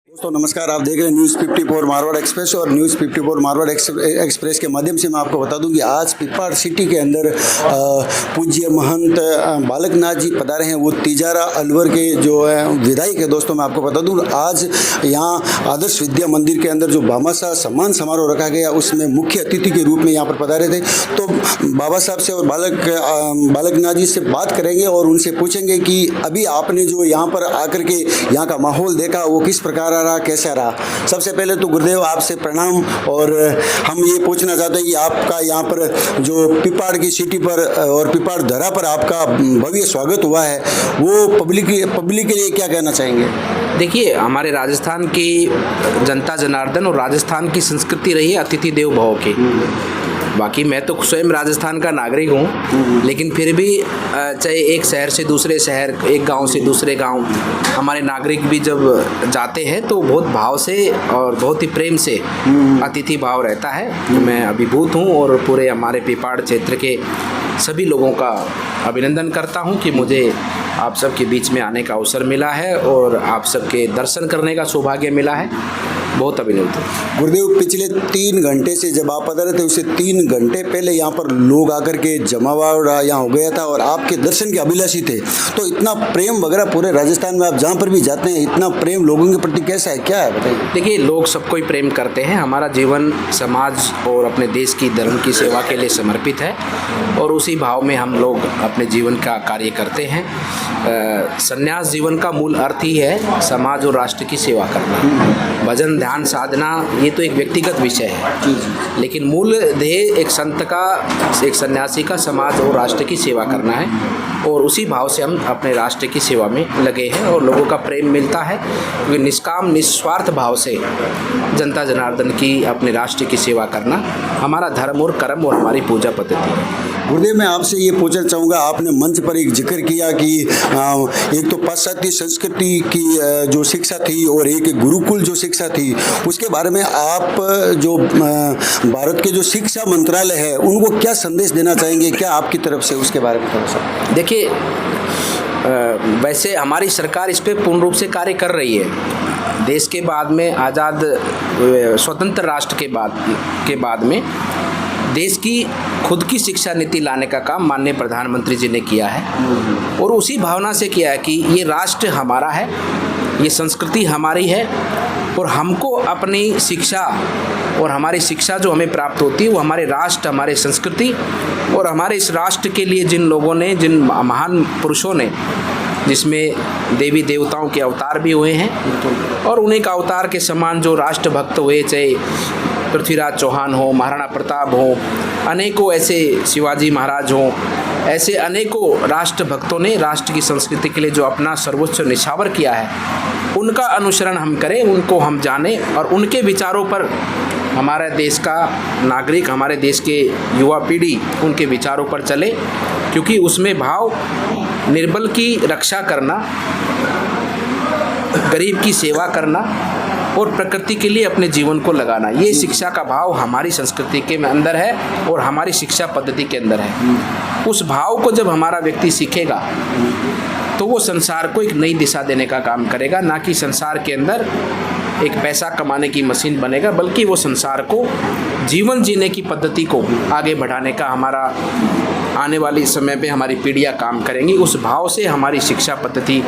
दोस्तों नमस्कार, आप देख रहे हैं न्यूज़ 54 मारवाड़ एक्सप्रेस और न्यूज़ 54 मारवाड़ एक्सप्रेस के माध्यम से मैं आपको बता दूं कि आज पिपाड़ सिटी के अंदर पूज्य महंत बालकनाथ जी पधारे हैं। वो तिजारा अलवर के जो है विधायक है। दोस्तों मैं आपको बता दूं आज यहाँ आदर्श विद्या मंदिर के अंदर जो भामाशाह सम्मान समारोह रखा गया उसमें मुख्य अतिथि के रूप में यहाँ पर पधारे थे। तो बाबा साहब से और बालकनाथ जी से बात करेंगे और उनसे पूछेंगे कि अभी आपने जो यहाँ पर आकर के यहाँ का माहौल देखा वो किस प्रकार रहा, कैसा रहा। सबसे पहले तो गुरुदेव आपसे प्रणाम। और हम ये पूछना चाहते हैं कि आपका यहाँ पर जो पिपाड़ की सिटी पर और पिपाड़ धरा पर आपका भव्य स्वागत हुआ है, वो पब्लिक के लिए क्या कहना चाहेंगे? देखिए, हमारे राजस्थान की जनता जनार्दन और राजस्थान की संस्कृति रही है अतिथि देवो भव की। बाकी मैं तो स्वयं राजस्थान का नागरिक हूँ, लेकिन फिर भी चाहे एक शहर से दूसरे शहर, एक गांव से दूसरे गांव, हमारे नागरिक भी जब जाते हैं तो बहुत भाव से और बहुत ही प्रेम से अतिथि भाव रहता है। तो मैं अभिभूत हूँ और पूरे हमारे पिपाड़ क्षेत्र के सभी लोगों का अभिनंदन करता हूँ कि मुझे आप सबके बीच में आने का अवसर मिला है और आप सबके दर्शन करने का सौभाग्य मिला है। बहुत अभिनंदन। गुरुदेव, पिछले 3 घंटे से जब आप पधारे थे उससे 3 घंटे पहले यहाँ पर लोग आकर के जमावड़ा यहाँ हो गया था और आपके दर्शन के अभिलाषी थे। तो इतना प्रेम वगैरह पूरे राजस्थान में आप जहाँ पर भी जाते हैं इतना प्रेम लोगों के प्रति कैसा है, क्या है बताइए? देखिए, लोग सबको ही प्रेम करते हैं। हमारा जीवन समाज और अपने देश की धर्म की सेवा के लिए समर्पित है और उसी भाव में हम लोग अपने जीवन का कार्य करते हैं। संन्यास जीवन का मूल अर्थ ही है समाज और राष्ट्र की सेवा करना। भजन ध्यान साधना ये तो एक व्यक्तिगत विषय है, लेकिन मूल ध्येय एक संत का, एक सन्यासी का समाज और राष्ट्र की सेवा करना है और उसी भाव से हम अपने राष्ट्र की सेवा में लगे हैं और लोगों का प्रेम मिलता है क्योंकि निष्काम निस्वार्थ भाव से जनता जनार्दन की, अपने राष्ट्र की सेवा करना हमारा धर्म और कर्म और हमारी पूजा पद्धति है। गुरुदेव, मैं आपसे ये पूछना चाहूँगा, आपने मंच पर एक जिक्र किया कि एक तो पाश्चात्य संस्कृति की जो शिक्षा थी और एक गुरुकुल जो शिक्षा थी, उसके बारे में आप जो भारत के जो शिक्षा मंत्रालय है उनको क्या संदेश देना चाहेंगे? क्या आपकी तरफ से उसके बारे में थोड़ा सा? देखिए, वैसे हमारी सरकार इस पर पूर्ण रूप से कार्य कर रही है। देश के बाद में आज़ाद स्वतंत्र राष्ट्र के बाद में देश की खुद की शिक्षा नीति लाने का काम माननीय प्रधानमंत्री जी ने किया है और उसी भावना से किया है कि ये राष्ट्र हमारा है, ये संस्कृति हमारी है और हमको अपनी शिक्षा और हमारी शिक्षा जो हमें प्राप्त होती है वो हमारे राष्ट्र, हमारे संस्कृति और हमारे इस राष्ट्र के लिए जिन लोगों ने, जिन महान पुरुषों ने, जिसमें देवी देवताओं के अवतार भी हुए हैं और उन्हीं का अवतार के समान जो राष्ट्रभक्त हुए, चाहे पृथ्वीराज चौहान हो, महाराणा प्रताप हो, अनेकों ऐसे शिवाजी महाराज हों, ऐसे अनेकों राष्ट्रभक्तों ने राष्ट्र की संस्कृति के लिए जो अपना सर्वोच्च निछावर किया है, उनका अनुसरण हम करें, उनको हम जानें और उनके विचारों पर हमारे देश का नागरिक, हमारे देश के युवा पीढ़ी उनके विचारों पर चले, क्योंकि उसमें भाव निर्बल की रक्षा करना, गरीब की सेवा करना और प्रकृति के लिए अपने जीवन को लगाना, ये शिक्षा का भाव हमारी संस्कृति के अंदर है और हमारी शिक्षा पद्धति के अंदर है। उस भाव को जब हमारा व्यक्ति सीखेगा तो वो संसार को एक नई दिशा देने का काम करेगा, ना कि संसार के अंदर एक पैसा कमाने की मशीन बनेगा, बल्कि वो संसार को जीवन जीने की पद्धति को आगे बढ़ाने का हमारा आने वाले समय पे हमारी पीढ़ियाँ काम करेंगी। उस भाव से हमारी शिक्षा पद्धति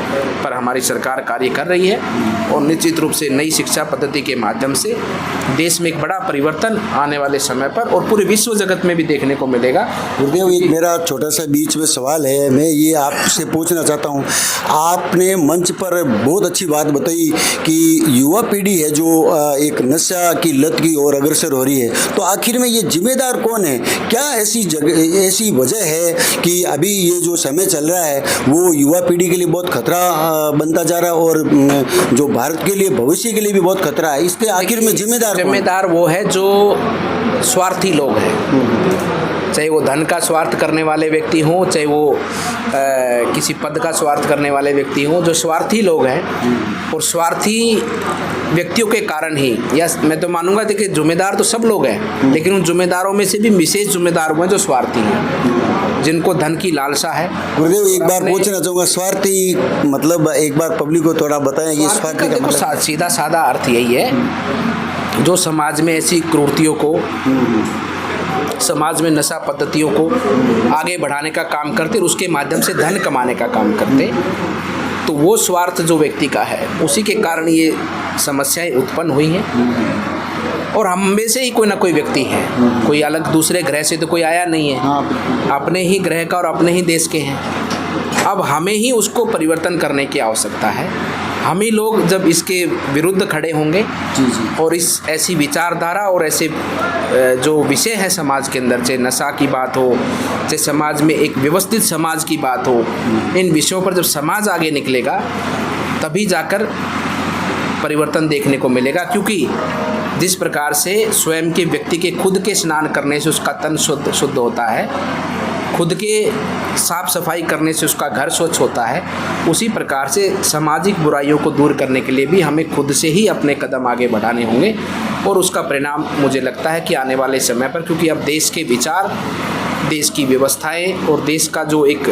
पर हमारी सरकार कार्य कर रही है और निश्चित रूप से नई शिक्षा पद्धति के माध्यम से देश में एक बड़ा परिवर्तन आने वाले समय पर और पूरे विश्व जगत में भी देखने को मिलेगा। गुरुदेव, एक मेरा छोटा सा बीच में सवाल है, मैं ये आपसे पूछना चाहता हूँ। आपने मंच पर बहुत अच्छी बात बताई कि युवा पीढ़ी है जो एक नशा की लत की ओर अग्रसर हो रही है, तो आखिर में ये जिम्मेदार कौन है? क्या ऐसी वजह है कि अभी ये जो समय चल रहा है वो युवा पीढ़ी के लिए बहुत खतरा बनता जा रहा है और जो भारत के लिए, भविष्य के लिए भी बहुत खतरा है? इसके आखिर में जिम्मेदार वो है जो स्वार्थी लोग हैं, चाहे वो धन का स्वार्थ करने वाले व्यक्ति हों, चाहे वो किसी पद का स्वार्थ करने वाले व्यक्ति हों, जो स्वार्थी लोग हैं और स्वार्थी व्यक्तियों के कारण ही, या मैं तो मानूंगा देखिए जिम्मेदार तो सब लोग हैं, लेकिन उन जिम्मेदारों में से भी विशेष जिम्मेदार हुए जो स्वार्थी हैं। जिनको धन की लालसा है। गुरुदेव एक बार अपने- पूछना चाहूँगा, स्वार्थी मतलब एक बार पब्लिक को थोड़ा बताएं कि स्वार्थी स्वार्थी का का देखो मतलब। सीधा साधा अर्थ यही है, जो समाज में ऐसी क्रूरतियों को, समाज में नशा पद्धतियों को आगे बढ़ाने का काम करते और उसके माध्यम से धन कमाने का काम करते, तो वो स्वार्थ जो व्यक्ति का है उसी के कारण ये समस्याएं उत्पन्न हुई हैं। और हम में से ही कोई ना कोई व्यक्ति है, कोई अलग दूसरे ग्रह से तो कोई आया नहीं है, हाँ, अपने ही ग्रह का और अपने ही देश के हैं। अब हमें ही उसको परिवर्तन करने की आवश्यकता है। हम ही लोग जब इसके विरुद्ध खड़े होंगे जी जी और इस ऐसी विचारधारा और ऐसे जो विषय है समाज के अंदर, चाहे नशा की बात हो, चाहे समाज में एक व्यवस्थित समाज की बात हो, इन विषयों पर जब समाज आगे निकलेगा तभी जाकर परिवर्तन देखने को मिलेगा। क्योंकि जिस प्रकार से स्वयं के व्यक्ति के खुद के स्नान करने से उसका तन शुद्ध होता है, खुद के साफ सफाई करने से उसका घर स्वच्छ होता है, उसी प्रकार से सामाजिक बुराइयों को दूर करने के लिए भी हमें खुद से ही अपने कदम आगे बढ़ाने होंगे। और उसका परिणाम मुझे लगता है कि आने वाले समय पर, क्योंकि अब देश के विचार, देश की व्यवस्थाएं और देश का जो एक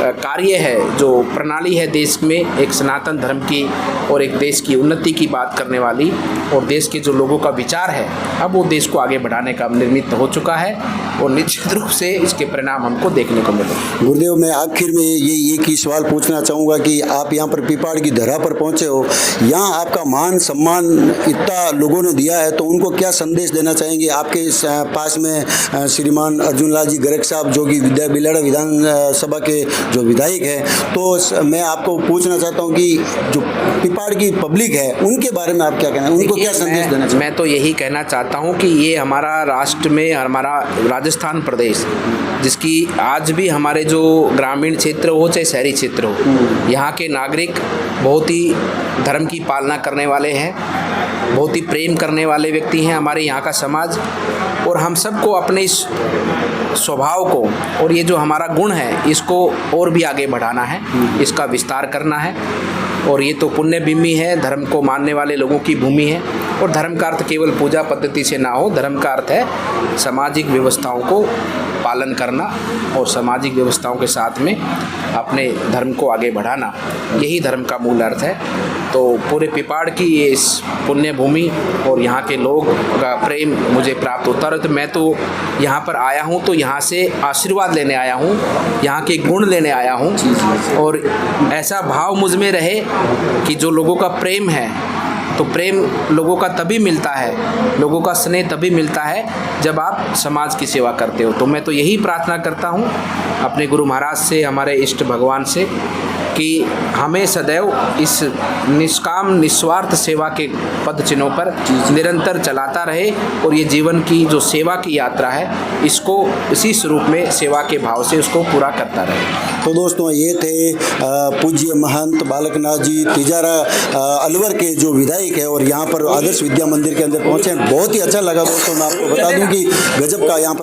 कार्य है, जो प्रणाली है देश में, एक सनातन धर्म की और एक देश की उन्नति की बात करने वाली, और देश के जो लोगों का विचार है, अब वो देश को आगे बढ़ाने का निर्मित हो चुका है और निश्चित रूप से इसके परिणाम हमको देखने को मिलेंगे। गुरुदेव, मैं आखिर में ये एक ही सवाल पूछना चाहूँगा कि आप यहाँ पर पिपाड़ की धरा पर पहुँचे हो, यहाँ आपका मान सम्मान इतना लोगों ने दिया है, तो उनको क्या संदेश देना चाहेंगे? आपके पास में श्रीमान अर्जुन लाल जी गर्ग साहब, जो कि बिलाड़ा विधानसभा के जो विधायक है, तो मैं आपको पूछना चाहता हूँ कि जो पिपाड़ की पब्लिक है उनके बारे में आप क्या कहना है, उनको क्या संदेश देना चाहिए? मैं तो यही कहना चाहता हूँ कि ये हमारा राष्ट्र में, हमारा राजस्थान प्रदेश, जिसकी आज भी हमारे जो ग्रामीण क्षेत्र हो चाहे शहरी क्षेत्र हो, यहाँ के नागरिक बहुत ही धर्म की पालना करने वाले हैं, बहुत ही प्रेम करने वाले व्यक्ति हैं हमारे यहाँ का समाज। और हम सबको अपने इस स्वभाव को और ये जो हमारा गुण है इसको और भी आगे बढ़ाना है, इसका विस्तार करना है। और ये तो पुण्य भूमि है, धर्म को मानने वाले लोगों की भूमि है। और धर्म का अर्थ केवल पूजा पद्धति से ना हो, धर्म का अर्थ है सामाजिक व्यवस्थाओं को पालन करना और सामाजिक व्यवस्थाओं के साथ में अपने धर्म को आगे बढ़ाना, यही धर्म का मूल अर्थ है। तो पूरे पिपाड़ की ये इस पुण्य भूमि और यहाँ के लोग का प्रेम मुझे प्राप्त होता है। तो मैं तो यहाँ पर आया हूँ तो यहाँ से आशीर्वाद लेने आया हूँ, यहाँ के गुण लेने आया हूँ, और ऐसा भाव मुझ में रहे कि जो लोगों का प्रेम है, तो प्रेम लोगों का तभी मिलता है, लोगों का स्नेह तभी मिलता है जब आप समाज की सेवा करते हो। तो मैं तो यही प्रार्थना करता हूँ अपने गुरु महाराज से, हमारे इष्ट भगवान से, कि हमें सदैव इस निष्काम निस्वार्थ सेवा के पद चिन्हों पर निरंतर चलाता रहे और ये जीवन की जो सेवा की यात्रा है इसको इसी स्वरूप में सेवा के भाव से उसको पूरा करता रहे। तो दोस्तों, ये थे पूज्य महंत बालकनाथ जी तिजारा अलवर के जो विधायक है और यहाँ पर आदर्श विद्या मंदिर के अंदर पहुँचे। बहुत ही अच्छा लगा दोस्तों। मैं आपको बता दूँ कि गजब का यहाँ पर